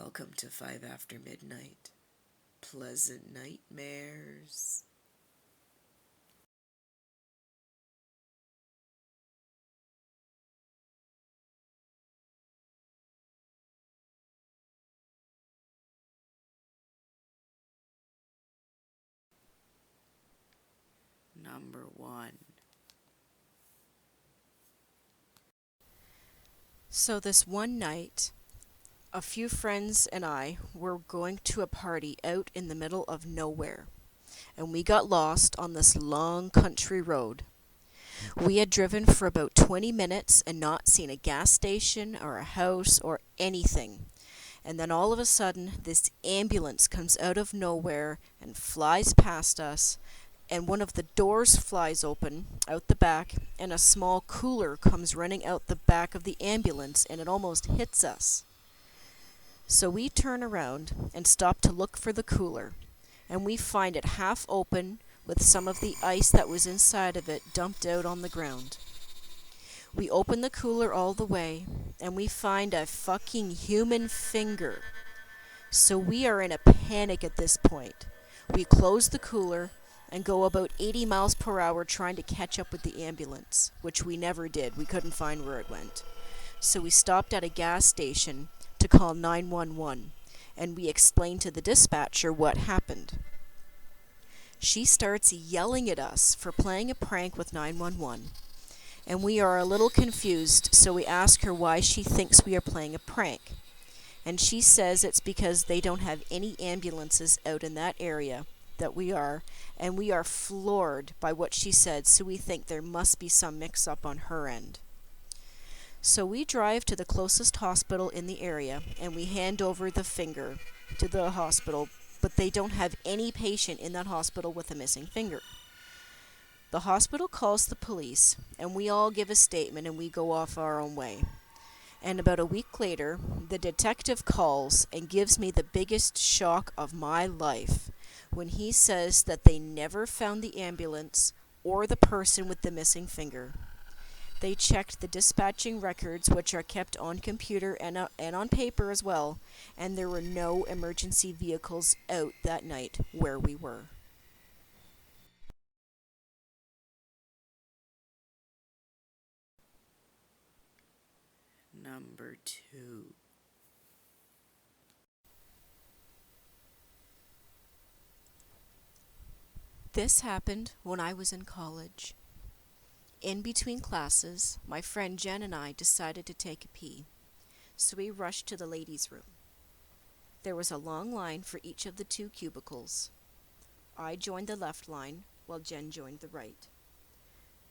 Welcome to 5 after midnight. Pleasant nightmares. Number 1. So this one night, a few friends and I were going to a party out in the middle of nowhere, and we got lost on this long country road. We had driven for about 20 minutes and not seen a gas station or a house or anything. And then all of a sudden, this ambulance comes out of nowhere and flies past us, and one of the doors flies open out the back, and a small cooler comes running out the back of the ambulance, and it almost hits us. So we turn around and stop to look for the cooler, and we find it half open with some of the ice that was inside of it dumped out on the ground. We open the cooler all the way, and we find a fucking human finger. So we are in a panic at this point. We close the cooler and go about 80 miles per hour trying to catch up with the ambulance, which we never did. We couldn't find where it went. So we stopped at a gas station to call 911, and we explained to the dispatcher what happened. She starts yelling at us for playing a prank with 911, and we are a little confused, so we ask her why she thinks we are playing a prank. And she says it's because they don't have any ambulances out in that area that we are, and we are floored by what she said, so we think there must be some mix-up on her end. So we drive to the closest hospital in the area, and we hand over the finger to the hospital, but they don't have any patient in that hospital with a missing finger. The hospital calls the police, and we all give a statement and we go off our own way. And about a week later, the detective calls and gives me the biggest shock of my life when he says that they never found the ambulance or the person with the missing finger. They checked the dispatching records, which are kept on computer and on paper as well, and there were no emergency vehicles out that night where we were. Number 2. This happened when I was in college. In between classes, my friend Jen and I decided to take a pee, so we rushed to the ladies' room. There was a long line for each of the two cubicles. I joined the left line, while Jen joined the right.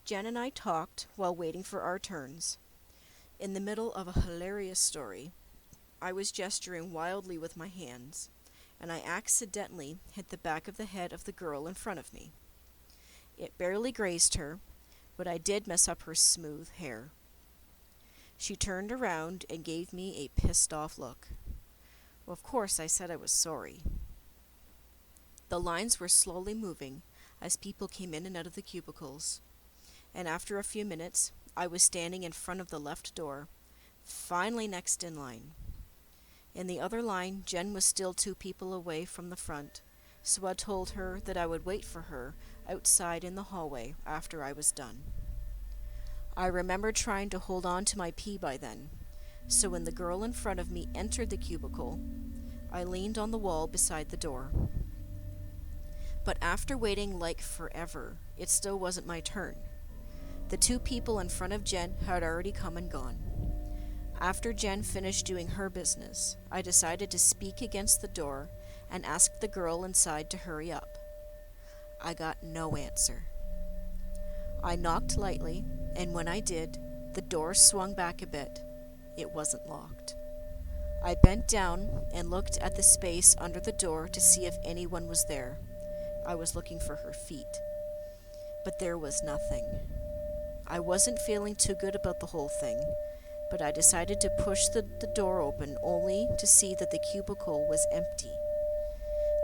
Jen and I talked while waiting for our turns. In the middle of a hilarious story, I was gesturing wildly with my hands, and I accidentally hit the back of the head of the girl in front of me. It barely grazed her, but I did mess up her smooth hair. She turned around and gave me a pissed-off look. Well, of course, I said I was sorry. The lines were slowly moving as people came in and out of the cubicles, and after a few minutes, I was standing in front of the left door, finally next in line. In the other line, Jen was still 2 people away from the front, so I told her that I would wait for her outside in the hallway after I was done. I remember trying to hold on to my pee by then, so when the girl in front of me entered the cubicle, I leaned on the wall beside the door. But after waiting like forever, it still wasn't my turn. The 2 people in front of Jen had already come and gone. After Jen finished doing her business, I decided to speak against the door and asked the girl inside to hurry up. I got no answer. I knocked lightly, and when I did, the door swung back a bit. It wasn't locked. I bent down and looked at the space under the door to see if anyone was there. I was looking for her feet. But there was nothing. I wasn't feeling too good about the whole thing, but I decided to push the door open only to see that the cubicle was empty.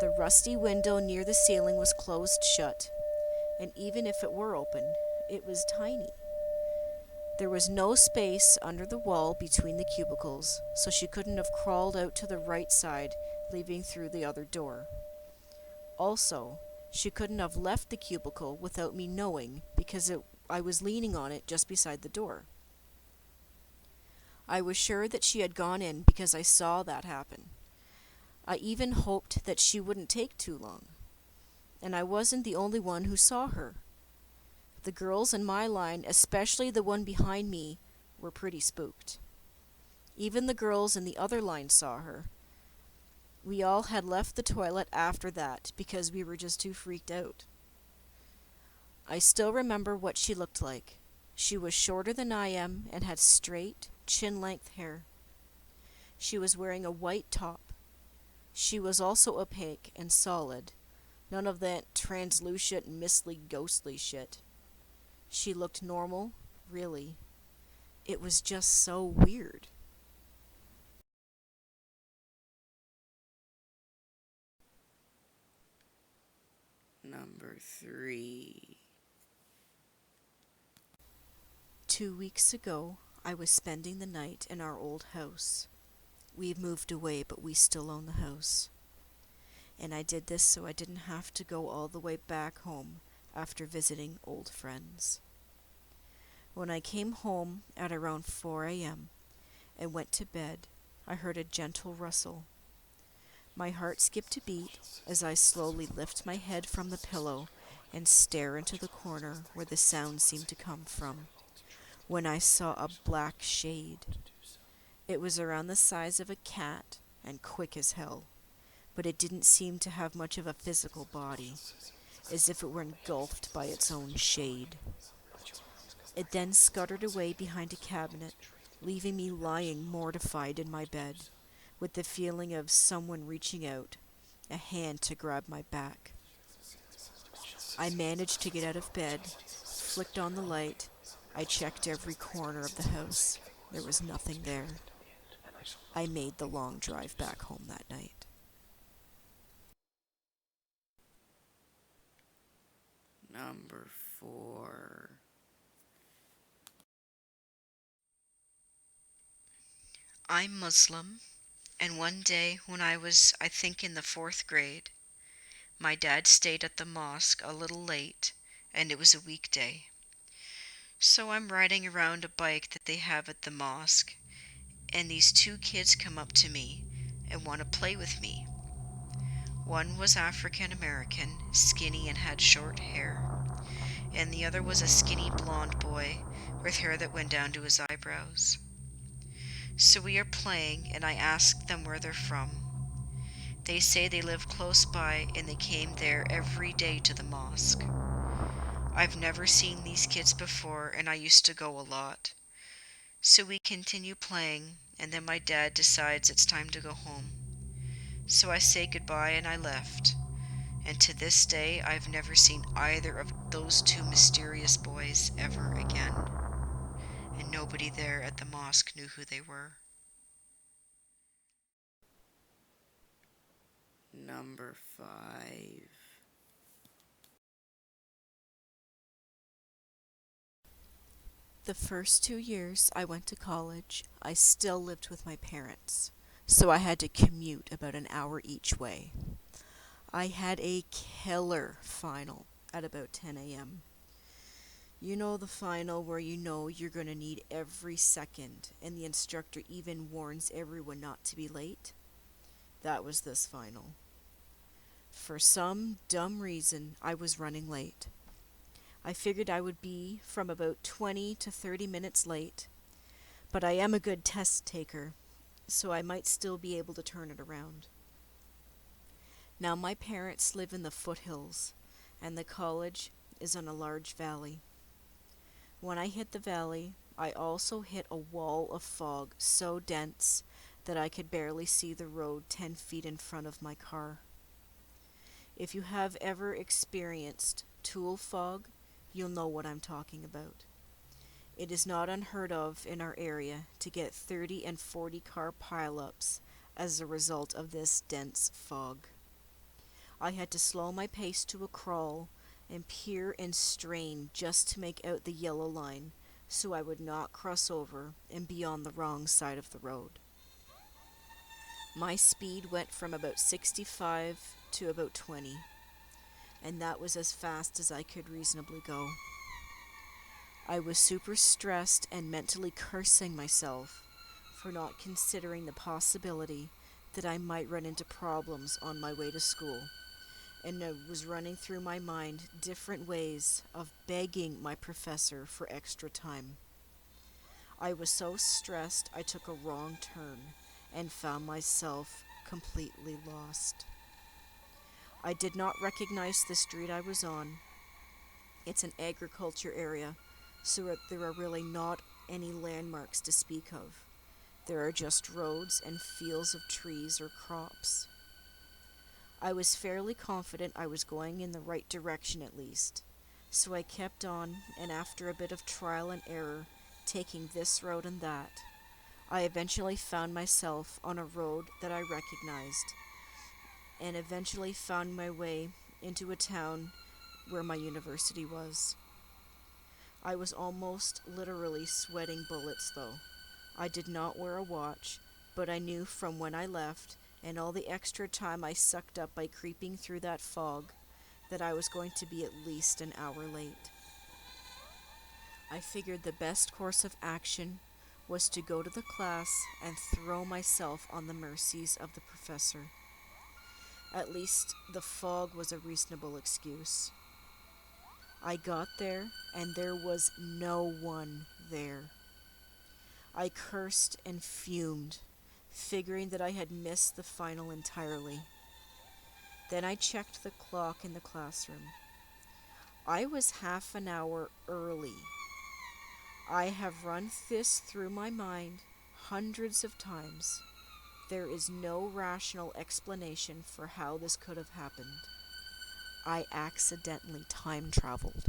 The rusty window near the ceiling was closed shut, and even if it were open, it was tiny. There was no space under the wall between the cubicles, so she couldn't have crawled out to the right side, leaving through the other door. Also, she couldn't have left the cubicle without me knowing because I was leaning on it just beside the door. I was sure that she had gone in because I saw that happen. I even hoped that she wouldn't take too long. And I wasn't the only one who saw her. The girls in my line, especially the one behind me, were pretty spooked. Even the girls in the other line saw her. We all had left the toilet after that because we were just too freaked out. I still remember what she looked like. She was shorter than I am and had straight, chin-length hair. She was wearing a white top. She was also opaque and solid. None of that translucent, mistly, ghostly shit. She looked normal, really. It was just so weird. Number 3. 2 weeks ago, I was spending the night in our old house. We've moved away, but we still own the house. And I did this so I didn't have to go all the way back home after visiting old friends. When I came home at around 4 a.m. and went to bed, I heard a gentle rustle. My heart skipped a beat as I slowly lift my head from the pillow and stare into the corner where the sound seemed to come from, when I saw a black shade. It was around the size of a cat and quick as hell, but it didn't seem to have much of a physical body, as if it were engulfed by its own shade. It then scuttered away behind a cabinet, leaving me lying mortified in my bed, with the feeling of someone reaching out, a hand to grab my back. I managed to get out of bed, flicked on the light. I checked every corner of the house. There was nothing there. I made the long drive back home that night. Number 4. I'm Muslim, and one day when I was, I think, in the 4th grade, my dad stayed at the mosque a little late, and it was a weekday. So I'm riding around a bike that they have at the mosque, and these 2 kids come up to me and want to play with me. One was African American, skinny and had short hair, and the other was a skinny blonde boy with hair that went down to his eyebrows. So we are playing, and I ask them where they're from. They say they live close by and they came there every day to the mosque. I've never seen these kids before, and I used to go a lot. So we continue playing, and then my dad decides it's time to go home. So I say goodbye and I left. And to this day, I've never seen either of those 2 mysterious boys ever again. And nobody there at the mosque knew who they were. Number 5. The first 2 years I went to college, I still lived with my parents, so I had to commute about an hour each way. I had a killer final at about 10 a.m. You know the final where you know you're going to need every second, and the instructor even warns everyone not to be late? That was this final. For some dumb reason, I was running late. I figured I would be from about 20 to 30 minutes late, but I am a good test taker, so I might still be able to turn it around. Now, my parents live in the foothills, and the college is on a large valley. When I hit the valley, I also hit a wall of fog so dense that I could barely see the road 10 feet in front of my car. If you have ever experienced tool fog, you'll know what I'm talking about. It is not unheard of in our area to get 30 and 40 car pileups as a result of this dense fog. I had to slow my pace to a crawl and peer and strain just to make out the yellow line so I would not cross over and be on the wrong side of the road. My speed went from about 65 to about 20, and that was as fast as I could reasonably go. I was super stressed and mentally cursing myself for not considering the possibility that I might run into problems on my way to school, and it was running through my mind different ways of begging my professor for extra time. I was so stressed I took a wrong turn and found myself completely lost. I did not recognize the street I was on. It's an agriculture area, so there are really not any landmarks to speak of. There are just roads and fields of trees or crops. I was fairly confident I was going in the right direction at least, so I kept on, and after a bit of trial and error, taking this road and that, I eventually found myself on a road that I recognized, and eventually found my way into a town where my university was. I was almost literally sweating bullets, though. I did not wear a watch, but I knew from when I left and all the extra time I sucked up by creeping through that fog that I was going to be at least an hour late. I figured the best course of action was to go to the class and throw myself on the mercies of the professor. At least the fog was a reasonable excuse. I got there, and there was no one there. I cursed and fumed, figuring that I had missed the final entirely. Then I checked the clock in the classroom. I was half an hour early. I have run this through my mind hundreds of times. There is no rational explanation for how this could have happened. I accidentally time traveled.